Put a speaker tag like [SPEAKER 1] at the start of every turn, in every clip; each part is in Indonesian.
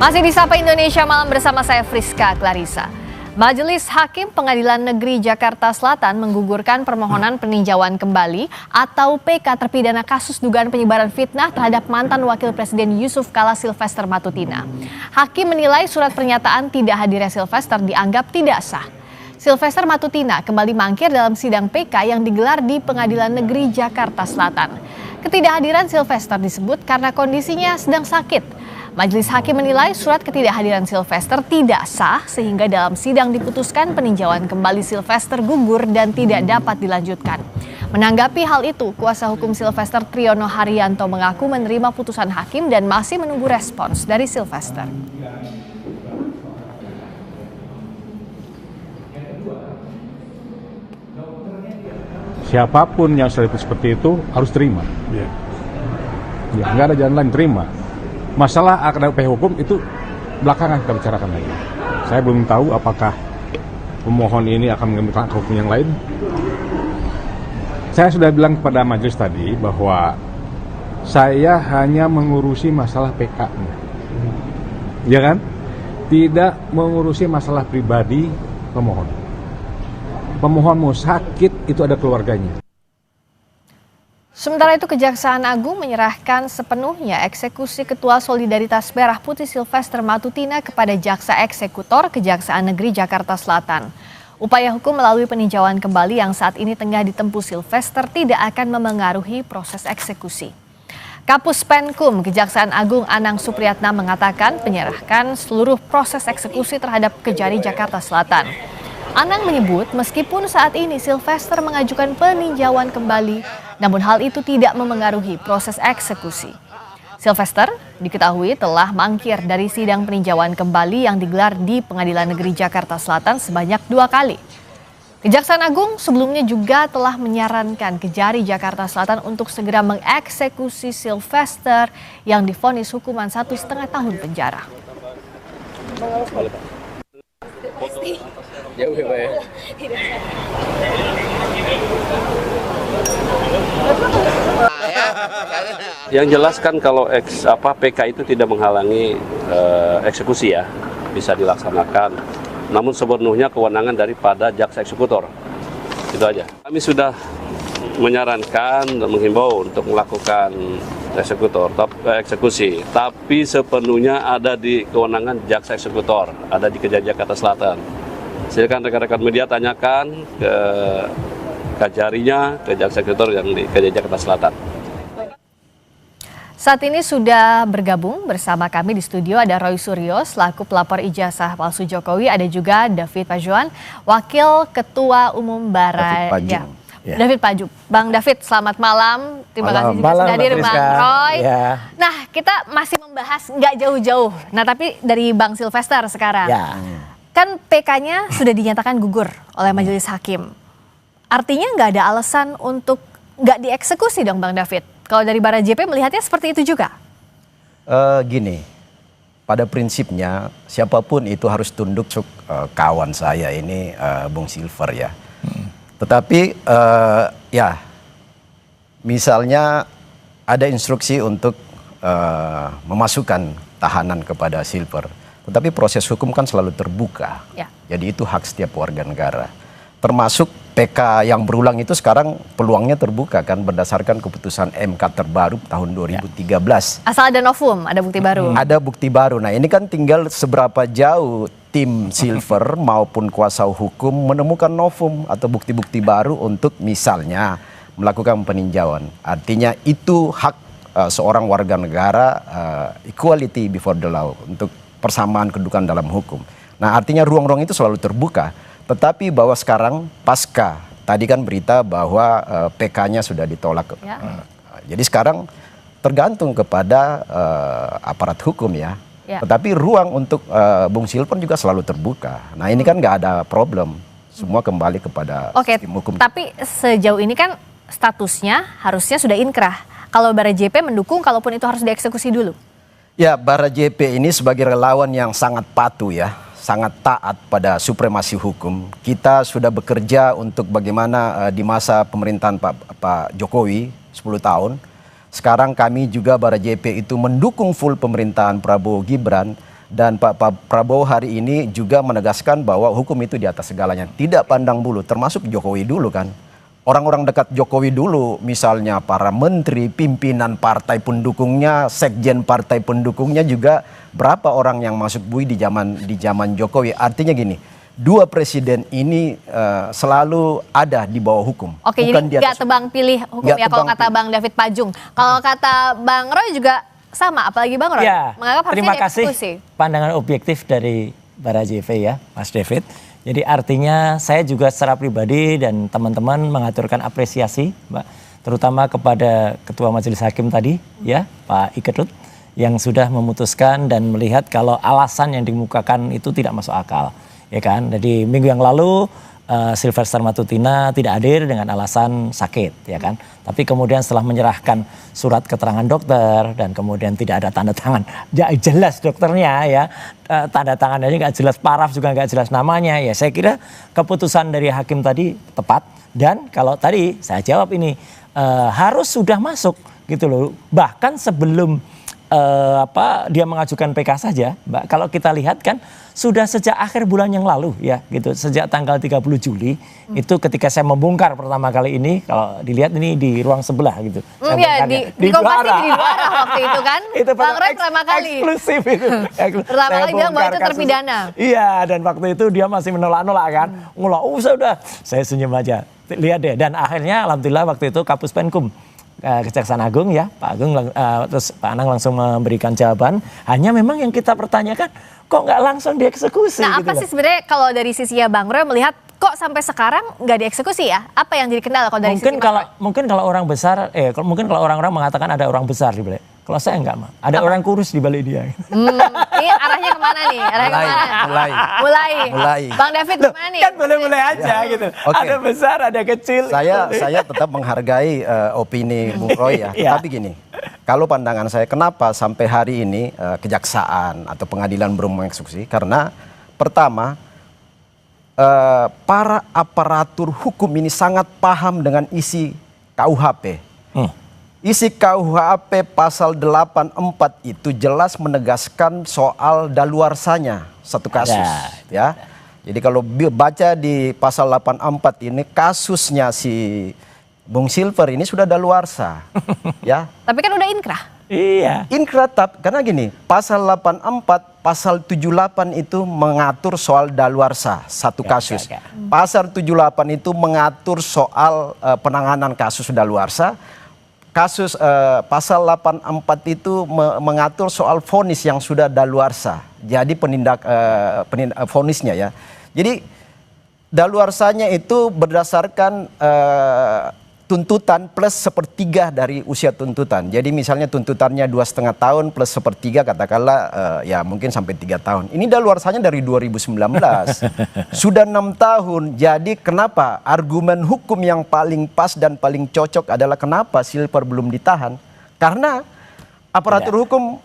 [SPEAKER 1] Masih di Sapa Indonesia Malam bersama saya Friska Clarissa. Majelis Hakim Pengadilan Negeri Jakarta Selatan menggugurkan permohonan peninjauan kembali atau PK terpidana kasus dugaan penyebaran fitnah terhadap mantan Wakil Presiden Yusuf Kala Sylvester Matutina. Hakim menilai surat pernyataan tidak hadirnya Sylvester dianggap tidak sah. Sylvester Matutina kembali mangkir dalam sidang PK yang digelar di Pengadilan Negeri Jakarta Selatan. Ketidakhadiran Sylvester disebut karena kondisinya sedang sakit. Majelis Hakim menilai surat ketidakhadiran Sylvester tidak sah sehingga dalam sidang diputuskan peninjauan kembali Sylvester gugur dan tidak dapat dilanjutkan. Menanggapi hal itu, kuasa hukum Sylvester Triyono Haryanto mengaku menerima putusan hakim dan masih menunggu respons dari Sylvester.
[SPEAKER 2] Siapapun yang seperti itu harus terima. Ya, nggak ada jalan lain, terima. Masalah AKDP hukum itu belakangan kita bicarakan lagi. Saya belum tahu apakah pemohon ini akan mengambil langkah hukum yang lain. Saya sudah bilang kepada majelis tadi bahwa saya hanya mengurusi masalah PK-nya. Ya kan? Tidak mengurusi masalah pribadi pemohon. Pemohon mau sakit itu ada keluarganya.
[SPEAKER 1] Sementara itu Kejaksaan Agung menyerahkan sepenuhnya eksekusi Ketua Solidaritas Merah Putih Sylvester Matutina kepada Jaksa Eksekutor Kejaksaan Negeri Jakarta Selatan. Upaya hukum melalui peninjauan kembali yang saat ini tengah ditempuh Sylvester tidak akan memengaruhi proses eksekusi. Kapus Penkum Kejaksaan Agung Anang Supriyatna mengatakan penyerahkan seluruh proses eksekusi terhadap Kejari Jakarta Selatan. Anang menyebut meskipun saat ini Sylvester mengajukan peninjauan kembali, namun hal itu tidak memengaruhi proses eksekusi. Sylvester diketahui telah mangkir dari sidang peninjauan kembali yang digelar di Pengadilan Negeri Jakarta Selatan sebanyak 2 kali. Kejaksaan Agung sebelumnya juga telah menyarankan Kejari Jakarta Selatan untuk segera mengeksekusi Sylvester yang divonis hukuman 1,5 tahun penjara.
[SPEAKER 3] Jauh ya Pak ya? Yang jelas kan kalau PK itu tidak menghalangi eksekusi ya, bisa dilaksanakan. Namun sepenuhnya kewenangan daripada jaksa eksekutor. Itu aja. Kami sudah menyarankan dan menghimbau untuk melakukan eksekusi, tapi sepenuhnya ada di kewenangan jaksa eksekutor, ada di Kejari Jakarta Selatan. Silakan rekan-rekan media tanyakan ke Kejarinya, ke jaksa eksekutor yang di Kejari Jakarta Selatan.
[SPEAKER 1] Saat ini sudah bergabung bersama kami di studio ada Roy Suryo selaku pelapor ijazah palsu Jokowi, ada juga David Pajuan, Wakil Ketua Umum Barada. Ya. David Paju. Bang David, selamat malam. Terima kasih juga sudah hadir Bang Roy. Ya. Nah, kita masih membahas nggak jauh-jauh. Nah, tapi dari Bang Sylvester sekarang. Ya. Kan PK-nya sudah dinyatakan gugur oleh majelis hakim. Artinya nggak ada alasan untuk nggak dieksekusi dong Bang David. Kalau dari Bara JP melihatnya seperti itu juga?
[SPEAKER 4] Gini, pada prinsipnya siapapun itu harus tunduk kawan saya ini Bung Silver ya. Tetapi ya misalnya ada instruksi untuk memasukkan tahanan kepada Silver. Tetapi proses hukum kan selalu terbuka. Ya. Jadi itu hak setiap warga negara. Termasuk PK yang berulang itu sekarang peluangnya terbuka kan berdasarkan keputusan MK terbaru tahun 2013.
[SPEAKER 1] Asal ada novum, ada bukti baru.
[SPEAKER 4] Ada bukti baru. Nah ini kan tinggal seberapa jauh tim Silver maupun kuasa hukum menemukan novum atau bukti-bukti baru untuk misalnya melakukan peninjauan. Artinya itu hak seorang warga negara, equality before the law, untuk persamaan kedudukan dalam hukum. Nah artinya ruang-ruang itu selalu terbuka. Tetapi bahwa sekarang pasca tadi kan berita bahwa PK-nya sudah ditolak. Ya. Jadi sekarang tergantung kepada aparat hukum ya. Ya. Tetapi ruang untuk Bung Silver juga selalu terbuka. Nah ini kan nggak ada problem. Semua kembali kepada sistem hukum.
[SPEAKER 1] Tapi sejauh ini kan statusnya harusnya sudah inkrah. Kalau Bara JP mendukung kalaupun itu harus dieksekusi dulu.
[SPEAKER 4] Ya, Bara JP ini sebagai relawan yang sangat patuh ya, sangat taat pada supremasi hukum. Kita sudah bekerja untuk bagaimana di masa pemerintahan Pak Jokowi 10 tahun. Sekarang kami juga Bara JP itu mendukung full pemerintahan Prabowo Gibran Dan Pak Prabowo hari ini juga menegaskan bahwa hukum itu di atas segalanya. Tidak pandang bulu, termasuk Jokowi dulu kan. Orang-orang dekat Jokowi dulu, misalnya para menteri, pimpinan partai pendukungnya, sekjen partai pendukungnya juga berapa orang yang masuk bui di zaman Jokowi. Artinya gini, dua presiden ini selalu ada di bawah hukum.
[SPEAKER 1] Oke, jadi nggak tebang pilih hukum ya kalau kata Bang David Pajung. Kalau kata Bang Roy juga sama, apalagi Bang Roy
[SPEAKER 5] ya,
[SPEAKER 1] menganggap harusnya dieksekusi.
[SPEAKER 5] Terima kasih pandangan objektif dari Bara JV ya, Mas David. Jadi artinya saya juga secara pribadi dan teman-teman mengaturkan apresiasi, Mbak, terutama kepada Ketua Majelis Hakim tadi ya, Pak Iketut, yang sudah memutuskan dan melihat kalau alasan yang dikemukakan itu tidak masuk akal, ya kan? Jadi minggu yang lalu Sylvester Matutina tidak hadir dengan alasan sakit, ya kan? Tapi kemudian setelah menyerahkan surat keterangan dokter dan kemudian tidak ada tanda tangan, jelas dokternya ya, tanda tangannya nggak jelas, paraf juga nggak jelas namanya, ya saya kira keputusan dari hakim tadi tepat. Dan kalau tadi saya jawab ini harus sudah masuk gitu loh, bahkan sebelum dia mengajukan PK saja, Mbak, kalau kita lihat kan sudah sejak akhir bulan yang lalu ya gitu, sejak tanggal 30 Juli itu ketika saya membongkar pertama kali ini, kalau dilihat ini di ruang sebelah gitu.
[SPEAKER 1] Iya, di Kompas TV di Duara waktu itu kan.
[SPEAKER 5] Itu
[SPEAKER 1] Bang Roy pertama kali.
[SPEAKER 5] Eksklusif itu.
[SPEAKER 1] Pertama kali bilang bahwa itu terpidana.
[SPEAKER 5] Iya, dan waktu itu dia masih menolak-nolak kan. Saya senyum aja. Lihat deh, dan akhirnya alhamdulillah waktu itu Kapus Penkum Kejaksaan Agung ya, Pak Agung terus Pak Anang langsung memberikan jawaban. Hanya memang yang kita pertanyakan kok nggak langsung dieksekusi.
[SPEAKER 1] Nah,
[SPEAKER 5] gitu
[SPEAKER 1] apa sih sebenarnya kalau dari sisinya Bang Roy melihat kok sampai sekarang nggak dieksekusi ya? Apa yang jadi kendala kalau dari sisi
[SPEAKER 5] mungkin kalau orang besar, mungkin kalau orang-orang mengatakan ada orang besar di balik. Kalau saya enggak, Mak. Ada orang kurus di balik dia.
[SPEAKER 1] Ini arahnya kemana nih? Mulai. Bang David gimana nih?
[SPEAKER 5] Kan boleh-boleh aja gitu. Okay. Ada besar, ada kecil.
[SPEAKER 4] Saya tetap menghargai opini Bung Roy ya. Tapi gini, kalau pandangan saya kenapa sampai hari ini kejaksaan atau pengadilan belum mengeksekusi? Karena pertama, para aparatur hukum ini sangat paham dengan isi KUHP. Isi KUHP pasal 84 itu jelas menegaskan soal daluarsanya satu kasus. Ya. Jadi kalau baca di pasal 84 ini kasusnya si Bung Silver ini sudah daluarsa. Ya.
[SPEAKER 1] Tapi kan udah inkrah.
[SPEAKER 5] Iya.
[SPEAKER 4] Inkrah karena gini, pasal 84, pasal 78 itu mengatur soal daluarsa satu kasus. Pasal 78 itu mengatur soal penanganan kasus daluarsa. Kasus pasal 84 itu mengatur soal vonis yang sudah daluarsa. Jadi vonisnya ya. Jadi daluarsanya itu berdasarkan tuntutan plus sepertiga dari usia tuntutan. Jadi misalnya tuntutannya 2,5 tahun plus sepertiga katakanlah ya mungkin sampai 3 tahun. Ini daluarsanya dari 2019. Sudah 6 tahun. Jadi kenapa argumen hukum yang paling pas dan paling cocok adalah kenapa Silver belum ditahan? Karena aparatur hukum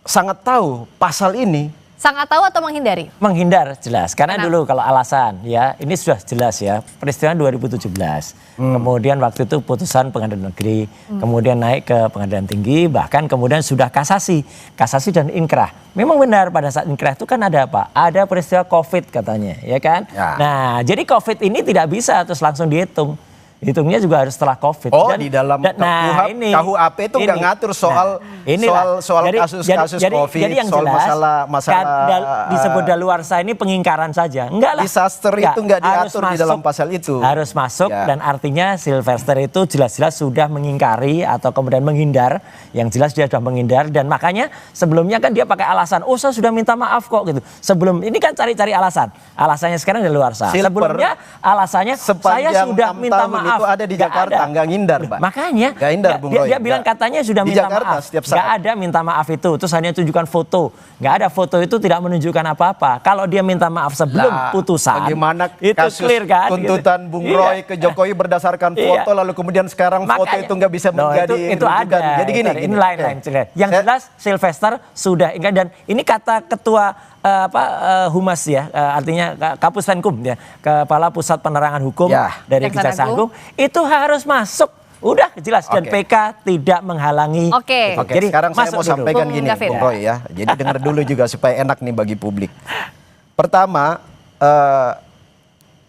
[SPEAKER 4] sangat tahu pasal ini.
[SPEAKER 1] Sangat tahu atau menghindari?
[SPEAKER 5] Menghindar jelas. Karena dulu kalau alasan ya ini sudah jelas ya. Peristiwa 2017. Kemudian waktu itu putusan pengadilan negeri. Kemudian naik ke pengadilan tinggi. Bahkan kemudian sudah kasasi. Kasasi dan inkrah. Memang benar pada saat inkrah itu kan ada apa? Ada peristiwa COVID katanya. Ya kan? Ya. Nah jadi COVID ini tidak bisa terus langsung dihitung. Hitungnya juga harus setelah COVID.
[SPEAKER 4] Di dalam KUHP itu nggak ngatur soal kasus COVID,
[SPEAKER 5] jadi yang
[SPEAKER 4] soal
[SPEAKER 5] jelas,
[SPEAKER 4] masalah
[SPEAKER 5] disebut daluarsa ini pengingkaran saja. Enggak lah.
[SPEAKER 4] Disaster itu nggak diatur di dalam pasal itu.
[SPEAKER 5] Harus masuk dan artinya Sylvester itu jelas-jelas sudah mengingkari atau kemudian menghindar. Yang jelas dia sudah menghindar dan makanya sebelumnya kan dia pakai alasan, saya sudah minta maaf kok gitu. Sebelum ini kan cari-cari alasan. Alasannya sekarang daluarsa. Sebelumnya alasannya saya sudah minta maaf.
[SPEAKER 4] Itu ada di Jakarta, nggak ngindar, Pak.
[SPEAKER 5] Makanya
[SPEAKER 4] nggak hindar, Bung Roy.
[SPEAKER 5] Dia bilang katanya sudah minta maaf. Nggak ada minta maaf itu, terus hanya tunjukkan foto. Nggak ada foto itu tidak menunjukkan apa-apa. Kalau dia minta maaf sebelum putusan,
[SPEAKER 4] bagaimana
[SPEAKER 5] itu
[SPEAKER 4] kasus
[SPEAKER 5] clear kan?
[SPEAKER 4] Tuntutan Bung Roy ke Jokowi berdasarkan foto, lalu kemudian sekarang foto itu nggak bisa menjadi
[SPEAKER 5] itu ada. Jadi gini, ini lain-lain. Yang jelas Sylvester sudah ingat dan ini kata ketua Humas ya, artinya Kapus Penkum ya, Kepala Pusat Penerangan Hukum dari Kejaksaan Agung, itu harus masuk Udah jelas dan
[SPEAKER 4] Oke.
[SPEAKER 5] PK tidak menghalangi.
[SPEAKER 1] Oke.
[SPEAKER 4] Oke,
[SPEAKER 5] Jadi
[SPEAKER 4] sekarang saya
[SPEAKER 5] masuk
[SPEAKER 4] mau
[SPEAKER 5] dulu.
[SPEAKER 4] sampaikan
[SPEAKER 1] Bung
[SPEAKER 4] gini,
[SPEAKER 1] David.
[SPEAKER 4] Bung Roy ya. Jadi dengar dulu juga supaya enak nih bagi publik. Pertama,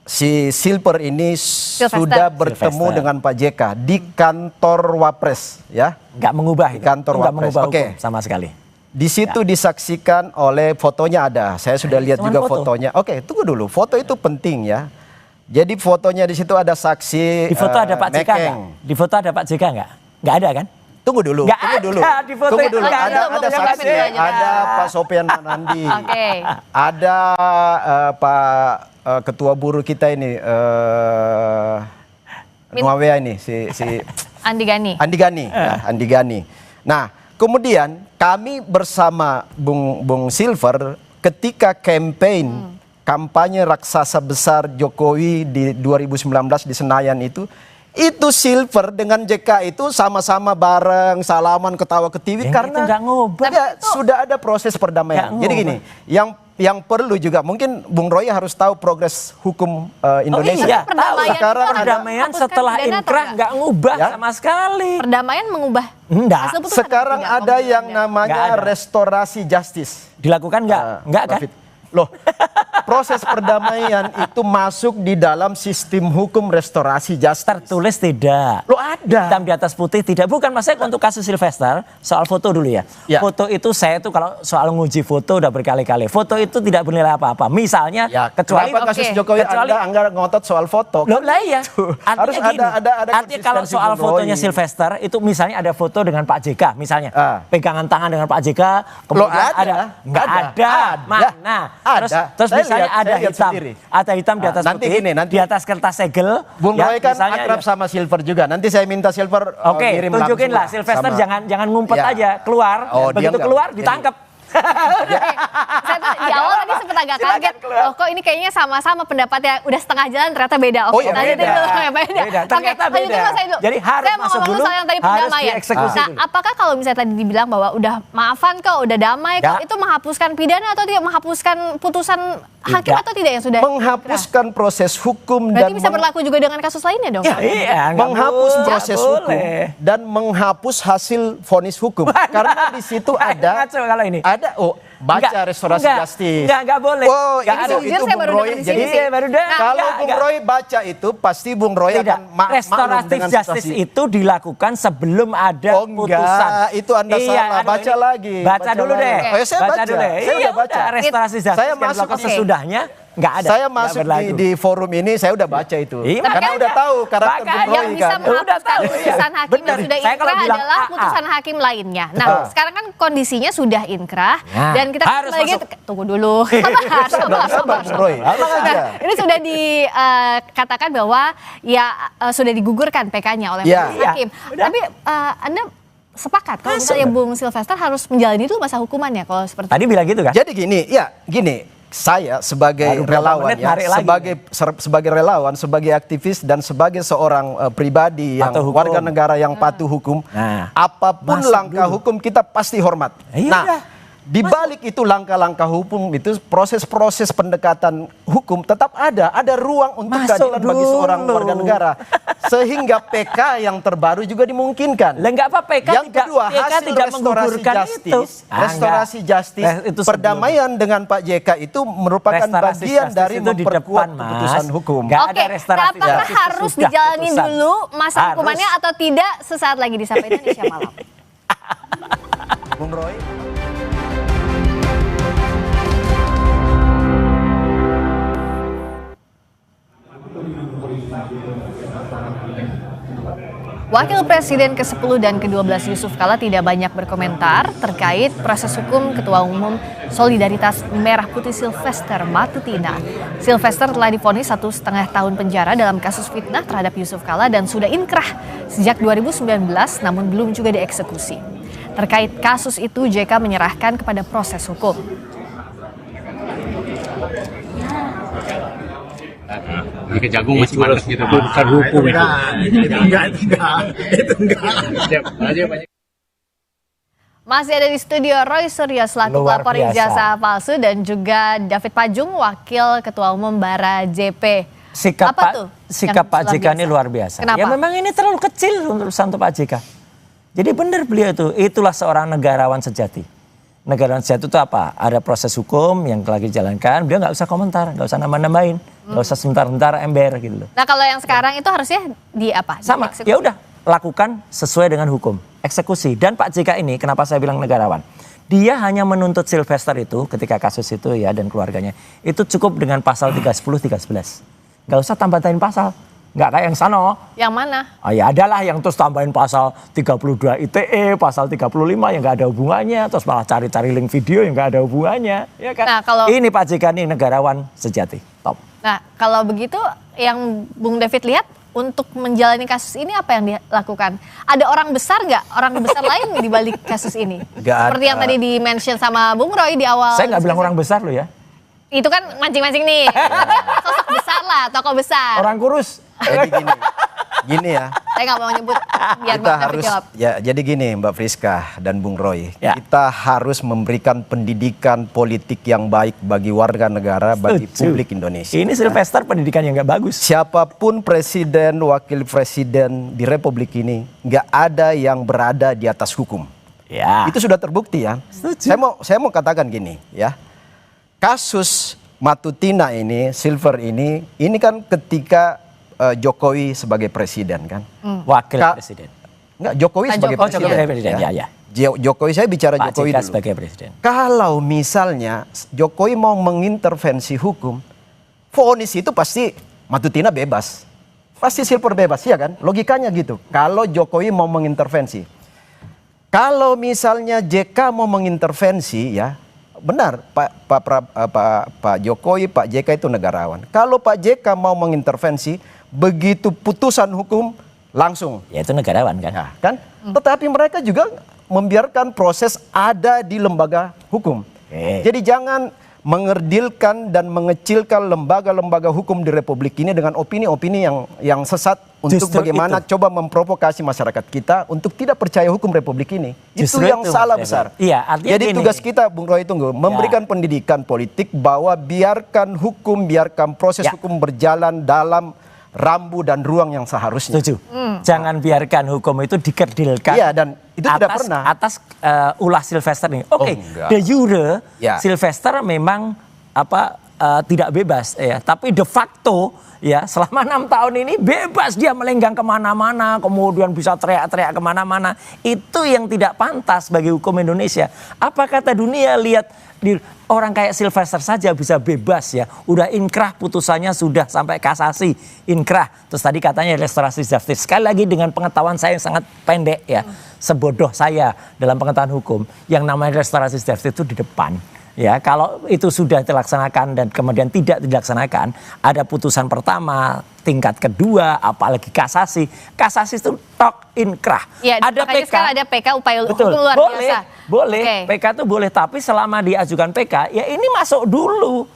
[SPEAKER 4] si Silver ini sudah bertemu
[SPEAKER 5] Sylvester.
[SPEAKER 4] dengan Pak JK di kantor Wapres ya.
[SPEAKER 5] Nggak mengubah
[SPEAKER 4] Di
[SPEAKER 5] itu.
[SPEAKER 4] kantor
[SPEAKER 5] Itu nggak
[SPEAKER 4] Wapres.
[SPEAKER 5] mengubah
[SPEAKER 4] Oke.
[SPEAKER 5] hukum sama sekali.
[SPEAKER 4] Di situ disaksikan oleh fotonya ada. Saya sudah lihat
[SPEAKER 5] Cuman
[SPEAKER 4] juga
[SPEAKER 5] foto.
[SPEAKER 4] fotonya. Oke, tunggu dulu. Foto itu penting ya. Jadi fotonya di situ ada saksi.
[SPEAKER 5] Di foto ada Pak JK nggak?
[SPEAKER 4] Mekeng.
[SPEAKER 5] Di foto ada Pak JK nggak? Nggak ada kan?
[SPEAKER 4] Tunggu dulu.
[SPEAKER 5] Nggak
[SPEAKER 4] Tunggu dulu.
[SPEAKER 5] ada di foto
[SPEAKER 4] Tunggu
[SPEAKER 5] itu.
[SPEAKER 4] dulu.
[SPEAKER 1] Lanjut
[SPEAKER 4] Ada
[SPEAKER 1] dulu, Bung
[SPEAKER 4] saksi.
[SPEAKER 1] David, lanjut.
[SPEAKER 4] Ada Pak Sofian Manandi.
[SPEAKER 1] Oke.
[SPEAKER 4] Ada Pak Ketua Buruh kita ini. Nuawea ini si
[SPEAKER 1] Andi Gani.
[SPEAKER 4] Andi Gani, ya, Andi Gani. Nah, kemudian kami bersama Bung Silver ketika kampanye raksasa besar Jokowi di 2019 di Senayan itu Silver dengan JK itu sama-sama bareng salaman ketawa ketiwi
[SPEAKER 5] Yang
[SPEAKER 4] karena
[SPEAKER 5] itu nggak ngubah.
[SPEAKER 4] Ya, sudah ada proses perdamaian.
[SPEAKER 5] Nggak
[SPEAKER 4] Jadi gini, yang perlu juga mungkin Bung Roy harus tahu progres hukum Indonesia.
[SPEAKER 5] Oh iya,
[SPEAKER 1] Perdamaian
[SPEAKER 5] tahu.
[SPEAKER 4] Sekarang ada-
[SPEAKER 5] Perdamaian
[SPEAKER 1] hapuskan
[SPEAKER 5] setelah
[SPEAKER 1] pidana atau
[SPEAKER 5] inkrah
[SPEAKER 1] enggak?
[SPEAKER 5] nggak ngubah
[SPEAKER 4] Ya.
[SPEAKER 5] sama sekali.
[SPEAKER 1] Perdamaian mengubah
[SPEAKER 5] Enggak.
[SPEAKER 1] hasil putusan?
[SPEAKER 4] Sekarang
[SPEAKER 1] Enggak,
[SPEAKER 4] ada yang
[SPEAKER 1] pembedaannya.
[SPEAKER 5] Nggak
[SPEAKER 4] namanya
[SPEAKER 5] ada.
[SPEAKER 4] restorasi justice.
[SPEAKER 5] Dilakukan nggak? Nggak kan?
[SPEAKER 4] David. Loh, proses perdamaian itu masuk di dalam sistem hukum restorasi justice.
[SPEAKER 5] Tertulis tidak.
[SPEAKER 4] Lo ada.
[SPEAKER 5] Hitam di atas putih tidak. Bukan maksudnya untuk kasus Sylvester, soal foto dulu ya.
[SPEAKER 4] Ya.
[SPEAKER 5] Foto itu saya tuh kalau soal nguji foto udah berkali-kali. Foto itu tidak bernilai apa-apa. Misalnya
[SPEAKER 4] Ya,
[SPEAKER 5] kecuali
[SPEAKER 4] kenapa kasus
[SPEAKER 1] Oke.
[SPEAKER 4] Jokowi
[SPEAKER 5] Kecuali-
[SPEAKER 4] Anda ngotot soal foto?
[SPEAKER 5] Loh lah iya.
[SPEAKER 4] Harus ada
[SPEAKER 5] Artinya kalau
[SPEAKER 4] konsistensi,
[SPEAKER 5] soal
[SPEAKER 4] Bung
[SPEAKER 5] fotonya
[SPEAKER 4] Roy.
[SPEAKER 5] Sylvester itu misalnya ada foto dengan Pak JK misalnya. Pegangan tangan dengan Pak JK. Kemudian
[SPEAKER 4] ada.
[SPEAKER 5] Nggak
[SPEAKER 4] Ada.
[SPEAKER 5] ada.
[SPEAKER 4] Ada.
[SPEAKER 5] Mana?
[SPEAKER 4] Ada.
[SPEAKER 5] Terus
[SPEAKER 4] Saya
[SPEAKER 5] misalnya
[SPEAKER 4] lihat-
[SPEAKER 5] ada
[SPEAKER 4] saya lihat
[SPEAKER 5] hitam.
[SPEAKER 4] sendiri.
[SPEAKER 5] Ada hitam di atas
[SPEAKER 4] Nanti
[SPEAKER 5] putih.
[SPEAKER 4] gini, nanti-
[SPEAKER 5] Di atas kertas segel.
[SPEAKER 4] Bung
[SPEAKER 5] ya,
[SPEAKER 4] Roy kan
[SPEAKER 5] misalnya
[SPEAKER 4] akrab
[SPEAKER 5] ya.
[SPEAKER 4] sama Silver juga. Nanti saya minta Silver
[SPEAKER 5] Oke,
[SPEAKER 4] kirim
[SPEAKER 5] tunjukin
[SPEAKER 4] langsung
[SPEAKER 5] lah Sylvester
[SPEAKER 4] sama-
[SPEAKER 5] jangan ngumpet
[SPEAKER 4] Ya.
[SPEAKER 5] aja keluar.
[SPEAKER 4] Oh, dia
[SPEAKER 5] Begitu
[SPEAKER 4] nggak.
[SPEAKER 5] keluar
[SPEAKER 4] Jadi-
[SPEAKER 5] ditangkap.
[SPEAKER 1] Saya tuh di awal tadi sempat agak kaget. Loh, kok ini kayaknya sama-sama pendapatnya udah setengah jalan ternyata beda.
[SPEAKER 4] Oh iya,
[SPEAKER 1] lanjutin
[SPEAKER 4] beda.
[SPEAKER 1] dulu. Beda.
[SPEAKER 5] Beda, ternyata
[SPEAKER 1] Oke, lanjutin
[SPEAKER 5] beda.
[SPEAKER 1] Mas Edo.
[SPEAKER 5] Jadi harus
[SPEAKER 1] Saya mau
[SPEAKER 5] masuk
[SPEAKER 1] ngomong
[SPEAKER 5] dulu,
[SPEAKER 1] soal yang tadi
[SPEAKER 5] harus
[SPEAKER 1] perdamaian.
[SPEAKER 5] dieksekusi
[SPEAKER 1] Nah,
[SPEAKER 5] dulu.
[SPEAKER 1] apakah kalau misalnya tadi dibilang bahwa udah maafan kok, udah damai kok,
[SPEAKER 5] Ya.
[SPEAKER 1] itu menghapuskan pidana atau tidak menghapuskan putusan hakim
[SPEAKER 5] Tidak.
[SPEAKER 1] atau tidak yang sudah
[SPEAKER 4] menghapuskan proses hukum
[SPEAKER 1] Berarti
[SPEAKER 4] dan
[SPEAKER 1] bisa berlaku juga dengan kasus lainnya dong?
[SPEAKER 5] Iya, nggak
[SPEAKER 4] menghapus
[SPEAKER 5] boleh.
[SPEAKER 4] proses
[SPEAKER 5] Nggak
[SPEAKER 4] hukum
[SPEAKER 5] boleh.
[SPEAKER 4] dan menghapus hasil vonis hukum. Karena di situ ada
[SPEAKER 5] Ngaco kalau ini.
[SPEAKER 4] baca
[SPEAKER 5] Enggak,
[SPEAKER 4] restorasi
[SPEAKER 5] enggak,
[SPEAKER 4] justice.
[SPEAKER 5] Nggak boleh.
[SPEAKER 4] Oh,
[SPEAKER 5] Nggak
[SPEAKER 4] itu,
[SPEAKER 5] ada.
[SPEAKER 1] Jujur saya
[SPEAKER 4] Bung
[SPEAKER 1] baru
[SPEAKER 4] Roy.
[SPEAKER 1] dengar di
[SPEAKER 4] Jadi
[SPEAKER 1] sini sih.
[SPEAKER 5] baru dengar.
[SPEAKER 1] Nah,
[SPEAKER 4] kalau
[SPEAKER 5] Enggak,
[SPEAKER 4] Bung
[SPEAKER 5] enggak.
[SPEAKER 4] Roy baca itu pasti Bung Roy
[SPEAKER 5] Tidak.
[SPEAKER 4] akan maklum
[SPEAKER 5] Restoratif
[SPEAKER 4] dengan
[SPEAKER 5] justice
[SPEAKER 4] situasi.
[SPEAKER 5] itu dilakukan sebelum ada
[SPEAKER 4] Oh, enggak.
[SPEAKER 5] putusan.
[SPEAKER 4] Itu Anda salah.
[SPEAKER 5] aduh,
[SPEAKER 4] Baca
[SPEAKER 5] ini-
[SPEAKER 4] lagi.
[SPEAKER 5] Baca
[SPEAKER 4] Baca
[SPEAKER 5] dulu
[SPEAKER 4] lagi.
[SPEAKER 5] deh.
[SPEAKER 4] Oh, ya, saya baca.
[SPEAKER 5] dulu deh.
[SPEAKER 4] Saya
[SPEAKER 5] Iya,
[SPEAKER 4] udah baca.
[SPEAKER 5] Restorasi justice
[SPEAKER 4] Saya
[SPEAKER 5] yang
[SPEAKER 4] masuk
[SPEAKER 5] dilakukan
[SPEAKER 1] di-
[SPEAKER 5] sesudahnya nggak ada.
[SPEAKER 4] Saya
[SPEAKER 5] nggak
[SPEAKER 4] masuk
[SPEAKER 5] berlaku.
[SPEAKER 4] di forum ini, saya udah baca itu.
[SPEAKER 5] Iya,
[SPEAKER 4] Karena
[SPEAKER 5] makanya.
[SPEAKER 4] udah tahu karakter
[SPEAKER 5] Makanya
[SPEAKER 4] Bung Roy
[SPEAKER 1] yang bisa
[SPEAKER 4] kan.
[SPEAKER 5] Udah
[SPEAKER 1] menghapuskan
[SPEAKER 5] tahu, iya.
[SPEAKER 1] putusan hakim
[SPEAKER 5] Benar.
[SPEAKER 1] yang sudah
[SPEAKER 5] Saya kalau
[SPEAKER 1] inkrah
[SPEAKER 5] bilang
[SPEAKER 1] adalah
[SPEAKER 5] AA.
[SPEAKER 1] putusan hakim lainnya. Nah,
[SPEAKER 5] Betul.
[SPEAKER 1] sekarang kan kondisinya sudah inkrah
[SPEAKER 5] Nah,
[SPEAKER 1] dan kita
[SPEAKER 5] harus
[SPEAKER 1] kembali lagi
[SPEAKER 5] masuk.
[SPEAKER 1] tunggu dulu. Sabar.
[SPEAKER 4] Bung Roy. Abang aja.
[SPEAKER 1] Nah, ini sudah dikatakan bahwa ya sudah digugurkan PK-nya oleh
[SPEAKER 4] Ya.
[SPEAKER 1] majelis hakim.
[SPEAKER 5] Udah.
[SPEAKER 1] Tapi Anda sepakat kalau
[SPEAKER 5] Masuk.
[SPEAKER 1] misalnya Bung Sylvester harus menjalani dulu masa hukumannya kalau seperti
[SPEAKER 5] Tadi bilang gitu kan?
[SPEAKER 4] Jadi gini, saya sebagai
[SPEAKER 5] Baru berapa
[SPEAKER 4] relawan
[SPEAKER 5] menit narik lagi
[SPEAKER 4] sebagai relawan, sebagai aktivis dan sebagai seorang pribadi yang
[SPEAKER 5] Patuh hukum.
[SPEAKER 4] warga negara yang patuh hukum,
[SPEAKER 5] Nah,
[SPEAKER 4] apapun
[SPEAKER 5] masuk
[SPEAKER 4] langkah
[SPEAKER 5] dulu.
[SPEAKER 4] hukum kita pasti hormat.
[SPEAKER 5] Iya
[SPEAKER 4] Nah,
[SPEAKER 5] udah.
[SPEAKER 4] di balik itu langkah-langkah hukum itu proses-proses pendekatan hukum tetap ada ruang untuk
[SPEAKER 5] Masuk
[SPEAKER 4] keadilan bagi
[SPEAKER 5] dulu.
[SPEAKER 4] seorang warga negara. Sehingga PK yang terbaru juga dimungkinkan.
[SPEAKER 5] Lah nggak apa PK
[SPEAKER 4] Yang
[SPEAKER 5] tidak
[SPEAKER 4] kedua,
[SPEAKER 5] PK
[SPEAKER 4] hasil
[SPEAKER 5] tidak
[SPEAKER 4] restorasi
[SPEAKER 5] menggugurkan
[SPEAKER 4] justice,
[SPEAKER 5] itu.
[SPEAKER 4] restorasi justice,
[SPEAKER 5] Itu sebelum.
[SPEAKER 4] perdamaian dengan Pak JK itu merupakan
[SPEAKER 5] Restorasi
[SPEAKER 4] bagian
[SPEAKER 5] justice
[SPEAKER 4] dari
[SPEAKER 5] itu di
[SPEAKER 4] memperkuat
[SPEAKER 5] depan, Mas.
[SPEAKER 4] keputusan hukum.
[SPEAKER 5] Nggak
[SPEAKER 1] Oke,
[SPEAKER 5] ada restorasi
[SPEAKER 1] nah apakah
[SPEAKER 5] justice
[SPEAKER 1] harus
[SPEAKER 5] sesudah
[SPEAKER 1] dijalani
[SPEAKER 5] putusan.
[SPEAKER 1] dulu masa
[SPEAKER 5] Harus.
[SPEAKER 1] hukumannya atau tidak sesaat lagi di Sapa Indonesia Malam?
[SPEAKER 4] Bung Roy.
[SPEAKER 1] Wakil Presiden ke-10 dan ke-12 Yusuf Kala tidak banyak berkomentar terkait proses hukum Ketua Umum Solidaritas Merah Putih Sylvester Matutina. Sylvester telah divonis 1,5 tahun penjara dalam kasus fitnah terhadap Yusuf Kala dan sudah inkrah sejak 2019 namun belum juga dieksekusi. Terkait kasus itu JK menyerahkan kepada proses hukum.
[SPEAKER 6] Di Kejagung masih males gitu.
[SPEAKER 7] Itu bukan hukum itu. Itu enggak. Siap, aja banyak.
[SPEAKER 1] Masih ada di studio Roy Suryo selaku
[SPEAKER 5] Luar
[SPEAKER 1] pelapor
[SPEAKER 5] biasa.
[SPEAKER 1] ijazah palsu dan juga David Pajung wakil Ketua Umum Bara JP.
[SPEAKER 5] Sikap
[SPEAKER 1] Apa
[SPEAKER 5] Pak
[SPEAKER 1] tuh?
[SPEAKER 5] sikap Pak JK ini luar biasa.
[SPEAKER 1] Kenapa?
[SPEAKER 5] Ya memang ini terlalu kecil untuk Pak JK. Jadi benar beliau itulah seorang negarawan sejati. Negarawan sejati itu apa? Ada proses hukum yang lagi dijalankan, beliau nggak usah komentar, nggak usah nambah-nambahin, nggak usah sebentar-bentar ember gitu loh.
[SPEAKER 1] Nah kalau yang sekarang itu harusnya di apa?
[SPEAKER 5] Sama, ya udah lakukan sesuai dengan hukum, eksekusi. Dan Pak JK ini kenapa saya bilang negarawan? Dia hanya menuntut Sylvester itu ketika kasus itu ya dan keluarganya itu cukup dengan pasal 310, 311. Nggak usah tambah-tambahin pasal. Nggak kayak yang sana.
[SPEAKER 1] Yang mana?
[SPEAKER 5] Oh ya adalah yang terus tambahin pasal 32 ITE, pasal 35 yang nggak ada hubungannya, terus malah cari-cari link video yang nggak ada hubungannya, ya kan?
[SPEAKER 1] Nah, kalau
[SPEAKER 5] ini Pak JK ini negarawan sejati, top.
[SPEAKER 1] Nah kalau begitu yang Bung David lihat untuk menjalani kasus ini apa yang dilakukan? Ada orang besar nggak? Orang besar lain di balik kasus ini?
[SPEAKER 4] Nggak
[SPEAKER 1] Seperti
[SPEAKER 4] ada.
[SPEAKER 1] yang tadi di-mention sama Bung Roy di awal.
[SPEAKER 5] Saya nggak bilang orang besar loh ya.
[SPEAKER 1] Itu kan mancing-mancing nih. Tapi sosok besar lah, tokoh besar.
[SPEAKER 5] Orang kurus.
[SPEAKER 4] Jadi gini ya.
[SPEAKER 1] Saya nggak mau nyebut biar
[SPEAKER 4] Kita
[SPEAKER 1] Bang David
[SPEAKER 4] harus
[SPEAKER 1] jawab.
[SPEAKER 4] ya jadi gini Mbak Friska dan Bung Roy,
[SPEAKER 5] Ya.
[SPEAKER 4] kita harus memberikan pendidikan politik yang baik bagi warga negara, bagi
[SPEAKER 5] Setuju.
[SPEAKER 4] publik Indonesia.
[SPEAKER 5] Ini Sylvester pendidikan yang nggak bagus.
[SPEAKER 4] Siapapun presiden, wakil presiden di Republik ini, nggak ada yang berada di atas hukum.
[SPEAKER 5] Ya.
[SPEAKER 4] Itu sudah terbukti ya.
[SPEAKER 5] Setuju.
[SPEAKER 4] Saya mau katakan gini ya. Kasus Matutina ini, Silver ini kan ketika Jokowi sebagai presiden kan.
[SPEAKER 5] Wakil
[SPEAKER 4] Ka-
[SPEAKER 5] presiden.
[SPEAKER 4] Enggak, Jokowi
[SPEAKER 1] Pak
[SPEAKER 4] sebagai
[SPEAKER 5] Oh,
[SPEAKER 4] presiden.
[SPEAKER 5] Jokowi presiden. Ya.
[SPEAKER 4] Jokowi, saya bicara
[SPEAKER 5] Pak
[SPEAKER 4] Jokowi
[SPEAKER 5] JK
[SPEAKER 4] dulu.
[SPEAKER 5] sebagai presiden.
[SPEAKER 4] Kalau misalnya Jokowi mau mengintervensi hukum, vonis itu pasti Matutina bebas. Pasti Silver bebas, ya kan? Logikanya gitu. Kalau Jokowi mau mengintervensi. Kalau misalnya JK mau mengintervensi ya, benar Pak Jokowi, Pak JK itu negarawan. Kalau Pak JK mau mengintervensi, begitu putusan hukum langsung.
[SPEAKER 5] Ya itu negarawan kan.
[SPEAKER 4] Ya, kan? Tetapi mereka juga membiarkan proses ada di lembaga hukum.
[SPEAKER 5] Oke.
[SPEAKER 4] Jadi jangan mengerdilkan dan mengecilkan lembaga-lembaga hukum di Republik ini dengan opini-opini yang sesat untuk
[SPEAKER 5] Justru
[SPEAKER 4] bagaimana
[SPEAKER 5] itu.
[SPEAKER 4] coba memprovokasi masyarakat kita untuk tidak percaya hukum Republik ini.
[SPEAKER 5] Justru
[SPEAKER 4] itu yang
[SPEAKER 5] itu,
[SPEAKER 4] salah
[SPEAKER 5] Mas
[SPEAKER 4] besar.
[SPEAKER 5] David. Iya, artinya
[SPEAKER 4] Jadi
[SPEAKER 5] gini.
[SPEAKER 4] tugas kita Bung Roy tunggu memberikan pendidikan politik bahwa biarkan hukum, biarkan proses
[SPEAKER 5] Ya.
[SPEAKER 4] hukum berjalan dalam rambu dan ruang yang seharusnya.
[SPEAKER 5] Setuju. Jangan biarkan hukum itu dikerdilkan.
[SPEAKER 4] Iya, dan itu tidak pernah.
[SPEAKER 5] Atas ulah Sylvester ini. Oke,
[SPEAKER 4] enggak.
[SPEAKER 5] de jure
[SPEAKER 4] Ya.
[SPEAKER 5] Sylvester memang tidak bebas ya, tapi de facto ya selama 6 tahun ini bebas dia melenggang kemana-mana, kemudian bisa teriak-teriak kemana-mana. Itu yang tidak pantas bagi hukum Indonesia. Apa kata dunia lihat di orang kayak Sylvester saja bisa bebas ya, udah inkrah putusannya sudah sampai kasasi inkrah. Terus tadi katanya restorasi justice. Sekali lagi dengan pengetahuan saya yang sangat pendek ya, sebodoh saya dalam pengetahuan hukum, yang namanya restorasi justice itu di depan. Ya, kalau itu sudah dilaksanakan dan kemudian tidak dilaksanakan, ada putusan pertama, tingkat kedua, apalagi kasasi. Kasasi itu tok inkrah.
[SPEAKER 1] Ya,
[SPEAKER 5] ada
[SPEAKER 1] makanya
[SPEAKER 5] PK.
[SPEAKER 1] sekarang ada PK upaya
[SPEAKER 5] Betul.
[SPEAKER 1] hukum luar
[SPEAKER 5] Boleh,
[SPEAKER 1] biasa.
[SPEAKER 5] boleh.
[SPEAKER 1] Oke.
[SPEAKER 5] PK itu boleh, tapi selama diajukan PK, ya ini masuk dulu.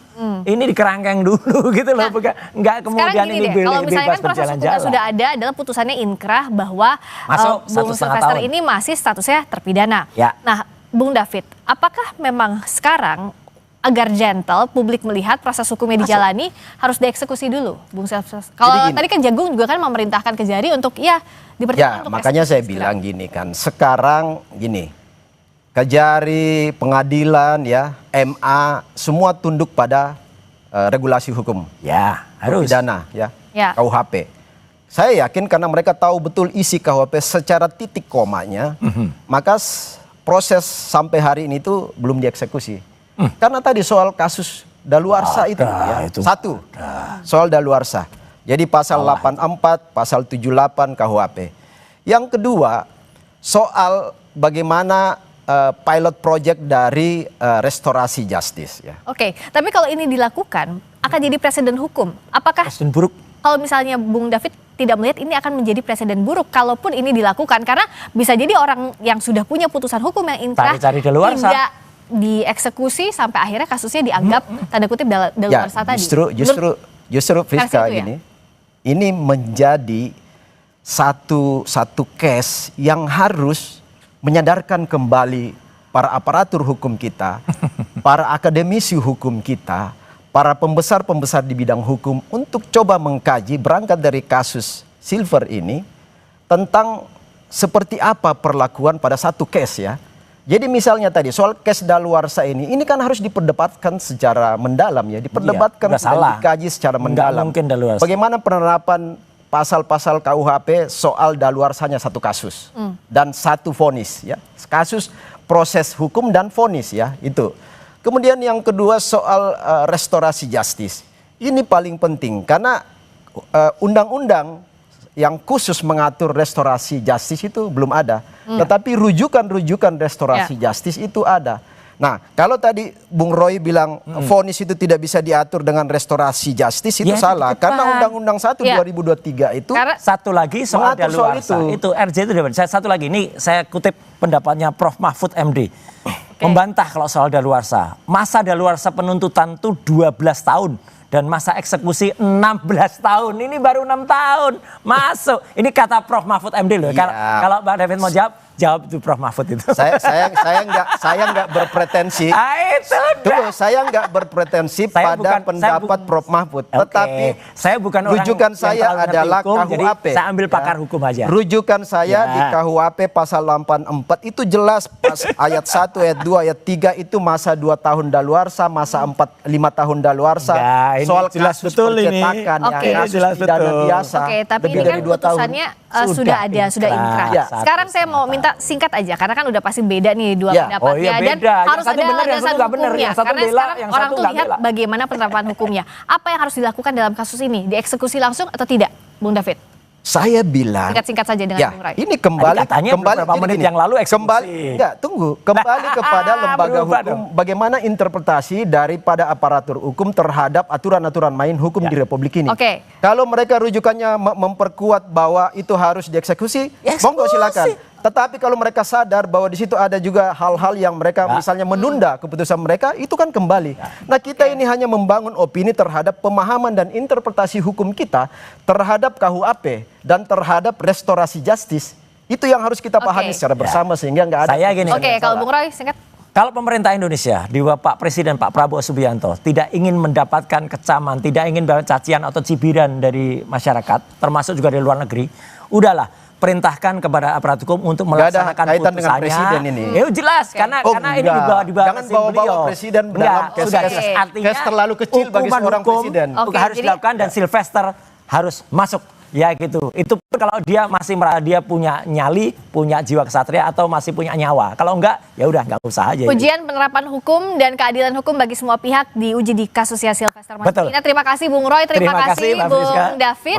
[SPEAKER 5] Ini dikerangkeng dulu gitu loh, nggak kemudian
[SPEAKER 1] Sekarang gini
[SPEAKER 5] ini
[SPEAKER 1] deh, kalau misalnya
[SPEAKER 5] bebas
[SPEAKER 1] kan proses hukumnya
[SPEAKER 5] berjalan-jalan.
[SPEAKER 1] sudah ada adalah putusannya inkrah bahwa
[SPEAKER 5] Masuk
[SPEAKER 1] Bung
[SPEAKER 5] 1,5
[SPEAKER 1] Sylvester
[SPEAKER 5] tahun.
[SPEAKER 1] ini masih statusnya terpidana.
[SPEAKER 5] Ya.
[SPEAKER 1] Nah, Bung David, apakah memang sekarang agar gentle publik melihat proses hukumnya dijalani harus dieksekusi dulu, Bung Sylvester? Kalau
[SPEAKER 4] gini.
[SPEAKER 1] tadi kan Jagung juga kan memerintahkan Kejari untuk
[SPEAKER 4] Ya,
[SPEAKER 1] dipertimbangkan untuk
[SPEAKER 4] makanya saya
[SPEAKER 1] eksekusi
[SPEAKER 4] bilang gini kan, sekarang gini, Kejari, pengadilan ya, MA, semua tunduk pada regulasi hukum,
[SPEAKER 5] Ya, harus.
[SPEAKER 4] pidana ya,
[SPEAKER 1] Ya.
[SPEAKER 4] KUHP. Saya yakin karena mereka tahu betul isi KUHP secara titik komanya, maka proses sampai hari ini tuh belum dieksekusi. Karena tadi soal kasus daluarsa itu ya.
[SPEAKER 5] itu.
[SPEAKER 4] Satu, soal daluarsa. Jadi pasal 84, pasal 78 KUHP. Yang kedua, soal bagaimana pilot project dari restorasi justice ya.
[SPEAKER 1] Oke, tapi kalau ini dilakukan akan jadi presiden hukum. Apakah
[SPEAKER 5] Presiden buruk.
[SPEAKER 1] kalau misalnya Bung David tidak melihat ini akan menjadi presiden buruk kalaupun ini dilakukan, karena bisa jadi orang yang sudah punya putusan hukum yang inkrah
[SPEAKER 5] Cari-cari daluarsa.
[SPEAKER 1] tidak dieksekusi sampai akhirnya kasusnya dianggap tanda kutip
[SPEAKER 4] Ya,
[SPEAKER 1] daluarsa tadi.
[SPEAKER 4] justru Friska
[SPEAKER 1] itu ya?
[SPEAKER 4] ini menjadi satu case yang harus menyadarkan kembali para aparatur hukum kita, para akademisi hukum kita, para pembesar-pembesar di bidang hukum untuk coba mengkaji berangkat dari kasus Silver ini tentang seperti apa perlakuan pada satu case ya. Jadi misalnya tadi soal case daluarsa ini kan harus diperdebatkan secara mendalam ya, diperdebatkan dan dikaji secara mendalam.
[SPEAKER 5] Mungkin daluarsa.
[SPEAKER 4] Bagaimana penerapan pasal-pasal KUHP soal daluarsanya satu kasus dan satu vonis ya. Kasus proses hukum dan vonis ya, itu. Kemudian yang kedua soal restorasi justice. Ini paling penting karena undang-undang yang khusus mengatur restorasi justice itu belum ada. Tetapi rujukan-rujukan restorasi justice itu ada. Nah, kalau tadi Bung Roy bilang vonis itu tidak bisa diatur dengan restorasi justice itu salah. Karena Undang-Undang 1 2023 itu
[SPEAKER 5] satu lagi soal daluarsa. Itu RJ itu satu lagi ini saya kutip pendapatnya Prof Mahfud MD. Membantah kalau soal daluarsa. Masa daluarsa penuntutan itu 12 tahun. Dan masa eksekusi 16 tahun. Ini baru 6 tahun. Masuk. Ini kata Prof Mahfud MD loh. Kalau Bang David mau jawab itu Prof Mahfud itu.
[SPEAKER 4] Saya nggak berpretensi. Saya nggak berpretensi pada pendapat Prof Mahfud. Tetapi
[SPEAKER 5] saya bukan orang
[SPEAKER 4] rujukan saya adalah
[SPEAKER 5] hukum,
[SPEAKER 4] KUHP.
[SPEAKER 5] Saya ambil pakar hukum aja.
[SPEAKER 4] Rujukan saya di KUHP pasal 84 itu jelas ayat 1, ayat 2, ayat 3 itu masa 2 tahun daluarsa, masa 5 tahun daluarsa. Soal
[SPEAKER 5] jelas
[SPEAKER 4] kasus
[SPEAKER 5] betul
[SPEAKER 4] percetakan ya, kasus pidana biasa.
[SPEAKER 1] Oke, tapi ini kan putusannya sudah ada, sudah inkrah. Sekarang saya mau minta singkat aja, karena kan udah pasti beda nih dua pendapatnya dan harus ada landasan hukumnya. Karena sekarang orang tuh lihat bagaimana penerapan hukumnya. Apa yang harus dilakukan dalam kasus ini? Dieksekusi langsung atau tidak, Bung David?
[SPEAKER 4] Saya bilang
[SPEAKER 1] singkat saja dengan Bung Roy.
[SPEAKER 4] Ini kembali
[SPEAKER 5] beberapa menit yang lalu eksekusi.
[SPEAKER 4] Kembali kepada lembaga hukum, bagaimana interpretasi daripada aparatur hukum terhadap aturan-aturan main hukum di Republik ini. Kalau mereka rujukannya memperkuat bahwa itu harus dieksekusi, monggo silakan. Tetapi kalau mereka sadar bahwa di situ ada juga hal-hal yang mereka misalnya menunda keputusan mereka, itu kan kembali. Nah, kita ini hanya membangun opini terhadap pemahaman dan interpretasi hukum kita terhadap KUHP dan terhadap restorasi justice. Itu yang harus kita pahami secara bersama sehingga nggak ada.
[SPEAKER 1] Kalau Bung Roy singkat.
[SPEAKER 5] Kalau pemerintah Indonesia di bawah Pak Presiden Pak Prabowo Subianto tidak ingin mendapatkan kecaman, tidak ingin cacian atau cibiran dari masyarakat, termasuk juga dari luar negeri, udahlah perintahkan kepada aparat hukum untuk melaksanakan
[SPEAKER 4] kaitan dengan
[SPEAKER 5] putusannya.
[SPEAKER 4] presiden ini.
[SPEAKER 5] Ya jelas karena ini dibawa
[SPEAKER 4] jangan bawa presiden dalam kes terlalu kecil bagi seorang presiden.
[SPEAKER 5] Harus dilakukan dan Sylvester harus masuk. Ya gitu. Itu pun kalau dia masih dia punya nyali, punya jiwa kesatria atau masih punya nyawa. Kalau enggak, ya udah enggak usah aja.
[SPEAKER 1] Ujian penerapan hukum dan keadilan hukum bagi semua pihak diuji di kasusnya Sylvester Matutina. Terima kasih Bung Roy, terima kasih Bung David.